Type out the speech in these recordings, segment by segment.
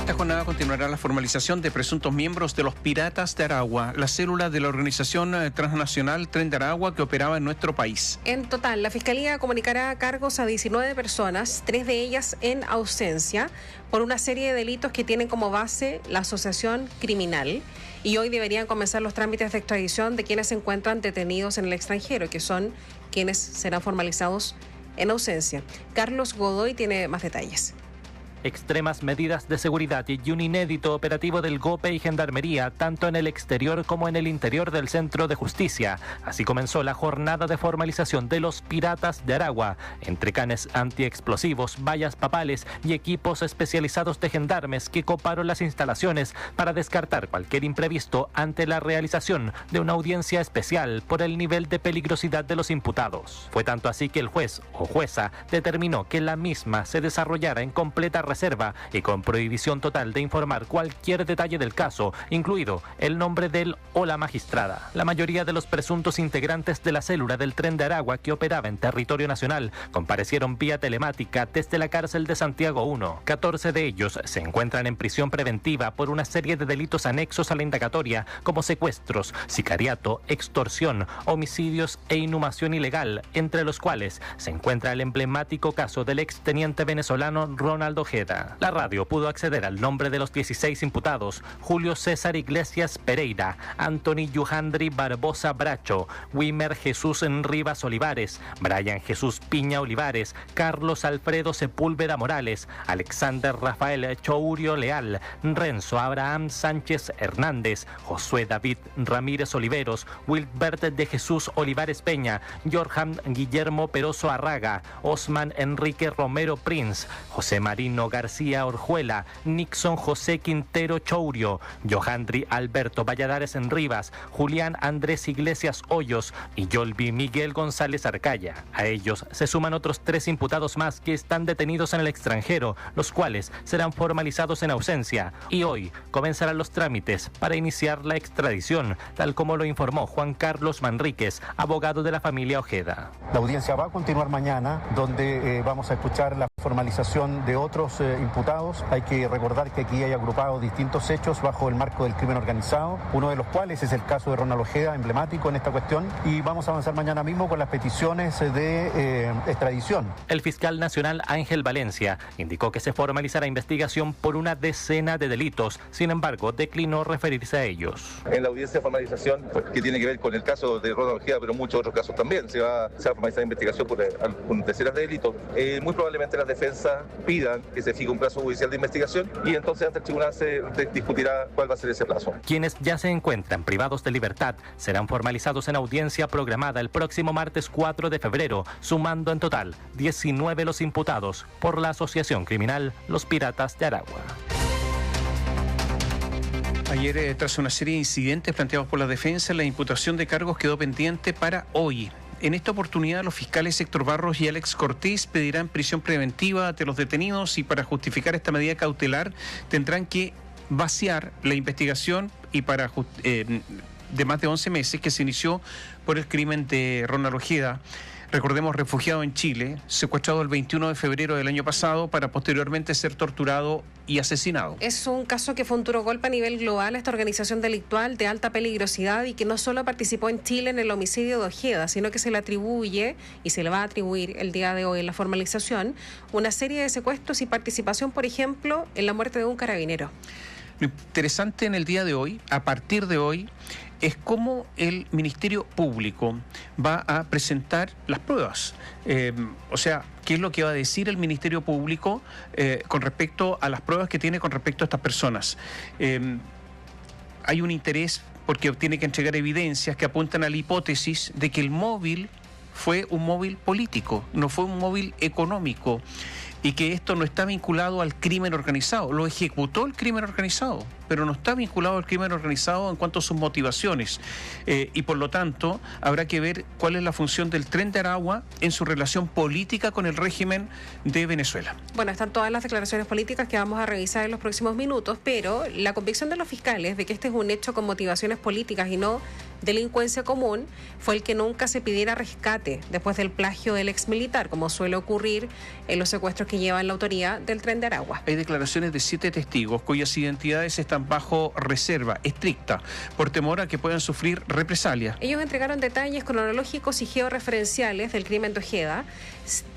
esta jornada continuará la formalización de presuntos miembros de los Piratas de Aragua, la célula de la organización transnacional Tren de Aragua que operaba en nuestro país. En total, la Fiscalía comunicará cargos a 19 personas, 3 de ellas en ausencia, por una serie de delitos que tienen como base la asociación criminal. Y hoy deberían comenzar los trámites de extradición de quienes se encuentran detenidos en el extranjero, que son quienes serán formalizados en ausencia. Carlos Godoy tiene más detalles. Extremas medidas de seguridad y un inédito operativo del GOPE y Gendarmería, tanto en el exterior como en el interior del Centro de Justicia. Así comenzó la jornada de formalización de los Piratas de Aragua, entre canes antiexplosivos, vallas papales y equipos especializados de gendarmes que coparon las instalaciones para descartar cualquier imprevisto ante la realización de una audiencia especial por el nivel de peligrosidad de los imputados. Fue tanto así que el juez o jueza determinó que la misma se desarrollara en completa reserva y con prohibición total de informar cualquier detalle del caso, incluido el nombre del o la magistrada. La mayoría de los presuntos integrantes de la célula del Tren de Aragua que operaba en territorio nacional comparecieron vía telemática desde la cárcel de Santiago 1. 14 de ellos se encuentran en prisión preventiva por una serie de delitos anexos a la indagatoria, como secuestros, sicariato, extorsión, homicidios e inhumación ilegal, entre los cuales se encuentra el emblemático caso del exteniente venezolano Ronald Ojeda. La radio pudo acceder al nombre de los 16 imputados: Julio César Iglesias Pereira, Anthony Yuhandri Barbosa Bracho, Wimer Jesús Rivas Olivares, Brian Jesús Piña Olivares, Carlos Alfredo Sepúlveda Morales, Alexander Rafael Chourio Leal, Renzo Abraham Sánchez Hernández, Josué David Ramírez Oliveros, Wilbert de Jesús Olivares Peña, Jorjan Guillermo Peroso Arraga, Osman Enrique Romero Prince, José Marino García Orjuela, Nixon José Quintero Chourio, Johandri Alberto Valladares Rivas, Julián Andrés Iglesias Hoyos y Yolvi Miguel González Arcaya. A ellos se suman otros 3 imputados más que están detenidos en el extranjero, los cuales serán formalizados en ausencia, y hoy comenzarán los trámites para iniciar la extradición, tal como lo informó Juan Carlos Manríquez, abogado de la familia Ojeda. La audiencia va a continuar mañana, donde vamos a escuchar la formalización de otros imputados. Hay que recordar que aquí hay agrupados distintos hechos bajo el marco del crimen organizado, uno de los cuales es el caso de Ronald Ojeda, emblemático en esta cuestión, y vamos a avanzar mañana mismo con las peticiones de extradición. El fiscal nacional Ángel Valencia indicó que se formalizará investigación por una decena de delitos, sin embargo declinó referirse a ellos. En la audiencia de formalización, que tiene que ver con el caso de Ronald Ojeda, pero muchos otros casos también, se va a formalizar investigación por decenas de delitos. Muy probablemente las defensas pidan que se fije un plazo judicial de investigación y entonces ante el tribunal se discutirá cuál va a ser ese plazo. Quienes ya se encuentran privados de libertad serán formalizados en audiencia programada el próximo martes 4 de febrero, sumando en total 19 los imputados por la asociación criminal Los Piratas de Aragua. Ayer, tras una serie de incidentes planteados por la defensa, la imputación de cargos quedó pendiente para hoy. En esta oportunidad, los fiscales Héctor Barros y Alex Cortés pedirán prisión preventiva ante los detenidos y para justificar esta medida cautelar tendrán que vaciar la investigación y de más de 11 meses que se inició por el crimen de Ronald Ojeda. Recordemos, refugiado en Chile, secuestrado el 21 de febrero del año pasado para posteriormente ser torturado y asesinado. Es un caso que fue un duro golpe a nivel global a esta organización delictual de alta peligrosidad y que no solo participó en Chile en el homicidio de Ojeda, sino que se le atribuye y se le va a atribuir el día de hoy en la formalización una serie de secuestros y participación, por ejemplo, en la muerte de un carabinero. Lo interesante en el día de hoy, a partir de hoy, es cómo el Ministerio Público va a presentar las pruebas. O sea, ¿qué es lo que va a decir el Ministerio Público con respecto a las pruebas que tiene con respecto a estas personas? Hay un interés porque tiene que entregar evidencias que apuntan a la hipótesis de que el móvil fue un móvil político, no fue un móvil económico, y que esto no está vinculado al crimen organizado. Lo ejecutó el crimen organizado, pero no está vinculado al crimen organizado en cuanto a sus motivaciones. Y por lo tanto, habrá que ver cuál es la función del Tren de Aragua en su relación política con el régimen de Venezuela. Bueno, están todas las declaraciones políticas que vamos a revisar en los próximos minutos, pero la convicción de los fiscales de que este es un hecho con motivaciones políticas y no delincuencia común fue el que nunca se pidiera rescate después del plagio del exmilitar, como suele ocurrir en los secuestros que llevan la autoría del Tren de Aragua. Hay declaraciones de 7 testigos cuyas identidades están bajo reserva estricta por temor a que puedan sufrir represalias. Ellos entregaron detalles cronológicos y georreferenciales del crimen de Ojeda.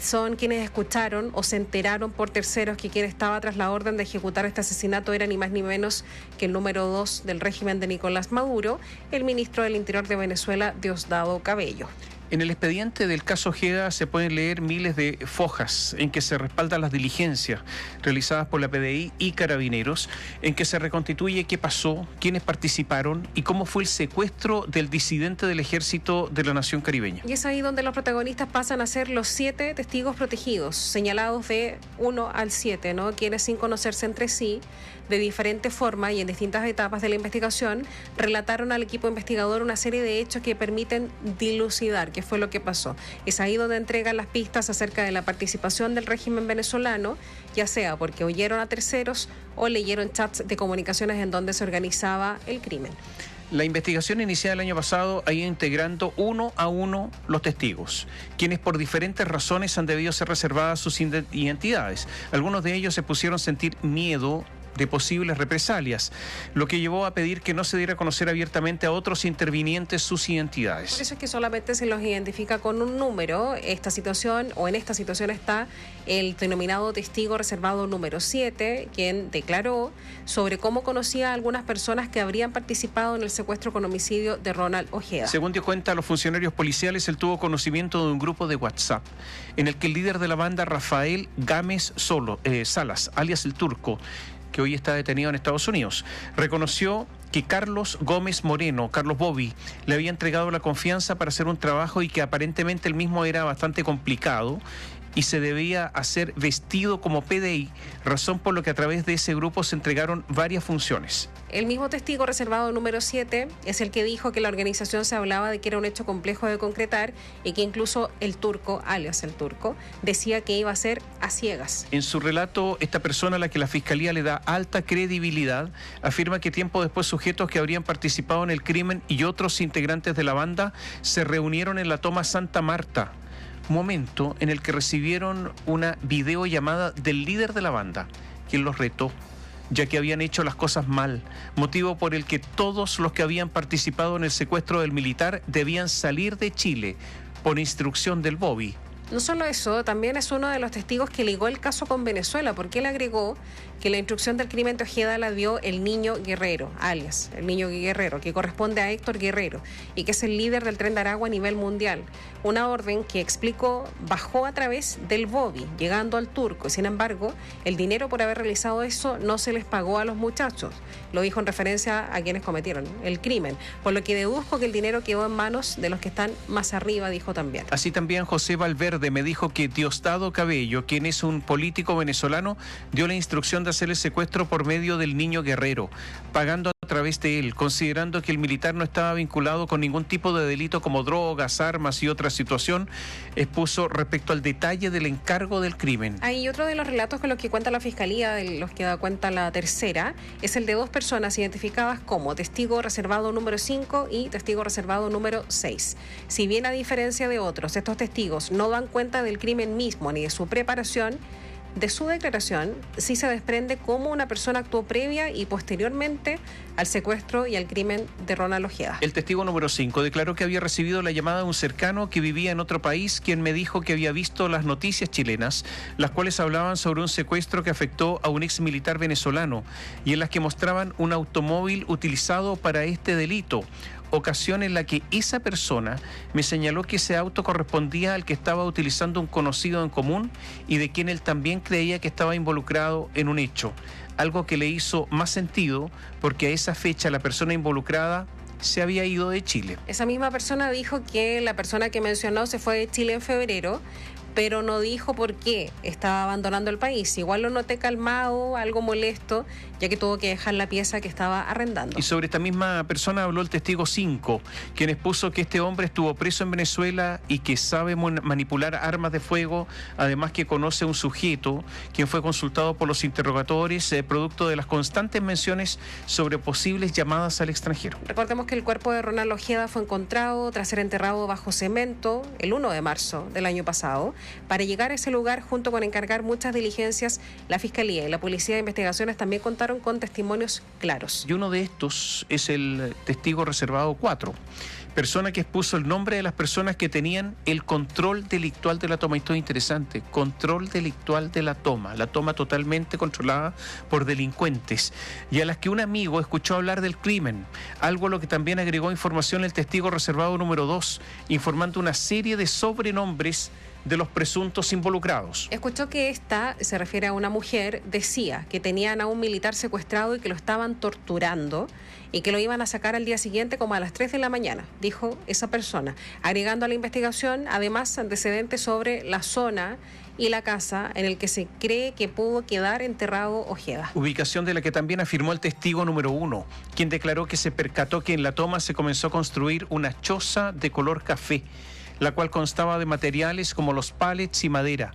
Son quienes escucharon o se enteraron por terceros que quien estaba tras la orden de ejecutar este asesinato era ni más ni menos que el número 2 del régimen de Nicolás Maduro, el ministro del Interior de Venezuela, Diosdado Cabello. En el expediente del caso Ojeda se pueden leer miles de fojas en que se respaldan las diligencias realizadas por la PDI y Carabineros, en que se reconstituye qué pasó, quiénes participaron y cómo fue el secuestro del disidente del ejército de la nación caribeña. Y es ahí donde los protagonistas pasan a ser los 7 testigos protegidos, señalados de 1 al 7, ¿no? Quienes sin conocerse entre sí, de diferente forma y en distintas etapas de la investigación, relataron al equipo investigador una serie de hechos que permiten dilucidar qué fue lo que pasó. Es ahí donde entregan las pistas acerca de la participación del régimen venezolano, ya sea porque oyeron a terceros o leyeron chats de comunicaciones en donde se organizaba el crimen. La investigación iniciada el año pasado ha ido integrando uno a uno los testigos, quienes por diferentes razones han debido ser reservadas sus identidades. Algunos de ellos se pusieron a sentir miedo de posibles represalias, lo que llevó a pedir que no se diera a conocer abiertamente a otros intervinientes sus identidades. Por eso es que solamente se los identifica con un número. En esta situación está el denominado testigo reservado número 7, quien declaró sobre cómo conocía a algunas personas que habrían participado en el secuestro con homicidio de Ronald Ojeda. Según dio cuenta a los funcionarios policiales, él tuvo conocimiento de un grupo de WhatsApp en el que el líder de la banda, Rafael Gámez Salas, alias El Turco, que hoy está detenido en Estados Unidos, reconoció que Carlos Gómez Moreno, Carlos Bobby, le había entregado la confianza para hacer un trabajo y que aparentemente el mismo era bastante complicado y se debía hacer vestido como PDI, razón por lo que a través de ese grupo se entregaron varias funciones. El mismo testigo reservado número 7 es el que dijo que la organización se hablaba de que era un hecho complejo de concretar y que incluso el Turco, alias el Turco, decía que iba a ser a ciegas. En su relato, esta persona a la que la Fiscalía le da alta credibilidad afirma que tiempo después sujetos que habrían participado en el crimen y otros integrantes de la banda se reunieron en la toma Santa Marta, momento en el que recibieron una videollamada del líder de la banda, quien los retó, ya que habían hecho las cosas mal, motivo por el que todos los que habían participado en el secuestro del militar debían salir de Chile por instrucción del Bobby. No solo eso, también es uno de los testigos que ligó el caso con Venezuela, porque él agregó que la instrucción del crimen de Ojeda la dio el Niño Guerrero, alias el Niño Guerrero, que corresponde a Héctor Guerrero y que es el líder del Tren de Aragua a nivel mundial. Una orden que explicó bajó a través del Bobby, llegando al Turco. Sin embargo, el dinero por haber realizado eso no se les pagó a los muchachos. Lo dijo en referencia a quienes cometieron el crimen, por lo que deduzco que el dinero quedó en manos de los que están más arriba, dijo también. Así también José Valverde me dijo que Diosdado Cabello, quien es un político venezolano, dio la instrucción de hacer el secuestro por medio del Niño Guerrero, pagando a través de él, considerando que el militar no estaba vinculado con ningún tipo de delito como drogas, armas y otra situación, expuso respecto al detalle del encargo del crimen. Hay otro de los relatos con los que cuenta la Fiscalía, de los que da cuenta la tercera, es el de 2 personas identificadas como testigo reservado número 5 y testigo reservado número 6. Si bien a diferencia de otros, estos testigos no dan cuenta del crimen mismo ni de su preparación, de su declaración sí se desprende cómo una persona actuó previa y posteriormente al secuestro y al crimen de Ronald Ojeda. El testigo número 5 declaró que había recibido la llamada de un cercano que vivía en otro país, quien me dijo que había visto las noticias chilenas, las cuales hablaban sobre un secuestro que afectó a un ex militar venezolano y en las que mostraban un automóvil utilizado para este delito. Ocasión en la que esa persona me señaló que ese auto correspondía al que estaba utilizando un conocido en común y de quien él también creía que estaba involucrado en un hecho, algo que le hizo más sentido porque a esa fecha la persona involucrada se había ido de Chile. Esa misma persona dijo que la persona que mencionó se fue de Chile en febrero, pero no dijo por qué estaba abandonando el país. Igual lo noté calmado, algo molesto, ya que tuvo que dejar la pieza que estaba arrendando. Y sobre esta misma persona habló el testigo 5, quien expuso que este hombre estuvo preso en Venezuela y que sabe manipular armas de fuego, además que conoce a un sujeto quien fue consultado por los interrogadores, producto de las constantes menciones sobre posibles llamadas al extranjero. Recordemos que el cuerpo de Ronald Ojeda fue encontrado tras ser enterrado bajo cemento el 1 de marzo del año pasado. para llegar a ese lugar, junto con encargar muchas diligencias. La Fiscalía y la Policía de Investigaciones también contaron con testimonios claros. Y uno de estos es el testigo reservado 4, persona que expuso el nombre de las personas que tenían el control delictual de la toma. Esto es interesante, control delictual de la toma totalmente controlada por delincuentes, y a las que un amigo escuchó hablar del crimen, algo a lo que también agregó información el testigo reservado número 2, informando una serie de sobrenombres de los presuntos involucrados. Escuchó que esta, se refiere a una mujer, decía que tenían a un militar secuestrado y que lo estaban torturando y que lo iban a sacar al día siguiente como a las 3 de la mañana, dijo esa persona, agregando a la investigación además antecedentes sobre la zona y la casa en el que se cree que pudo quedar enterrado Ojeda. Ubicación de la que también afirmó el testigo número 1, quien declaró que se percató que en la toma se comenzó a construir una choza de color café, la cual constaba de materiales como los pallets y madera.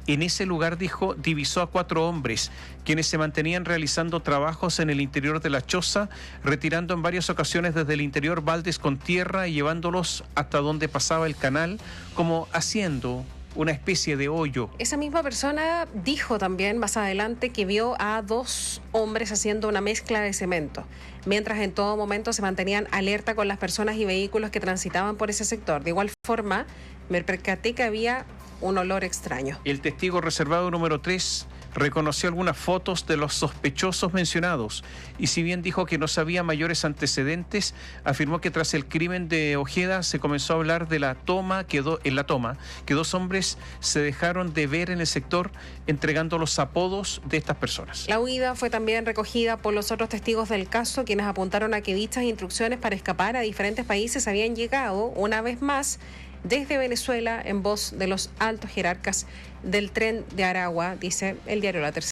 En ese lugar, dijo, divisó a 4 hombres, quienes se mantenían realizando trabajos en el interior de la choza, retirando en varias ocasiones desde el interior baldes con tierra y llevándolos hasta donde pasaba el canal, como haciendo una especie de hoyo. Esa misma persona dijo también más adelante que vio a 2 hombres haciendo una mezcla de cemento, mientras en todo momento se mantenían alerta con las personas y vehículos que transitaban por ese sector. De igual forma, me percaté que había un olor extraño. El testigo reservado número 3 reconoció algunas fotos de los sospechosos mencionados y, si bien dijo que no sabía mayores antecedentes, afirmó que tras el crimen de Ojeda se comenzó a hablar de la toma, que 2 hombres se dejaron de ver en el sector entregando los apodos de estas personas. La huida fue también recogida por los otros testigos del caso, quienes apuntaron a que dichas instrucciones para escapar a diferentes países habían llegado una vez más desde Venezuela en voz de los altos jerarcas del Tren de Aragua, dice el diario La Tercera.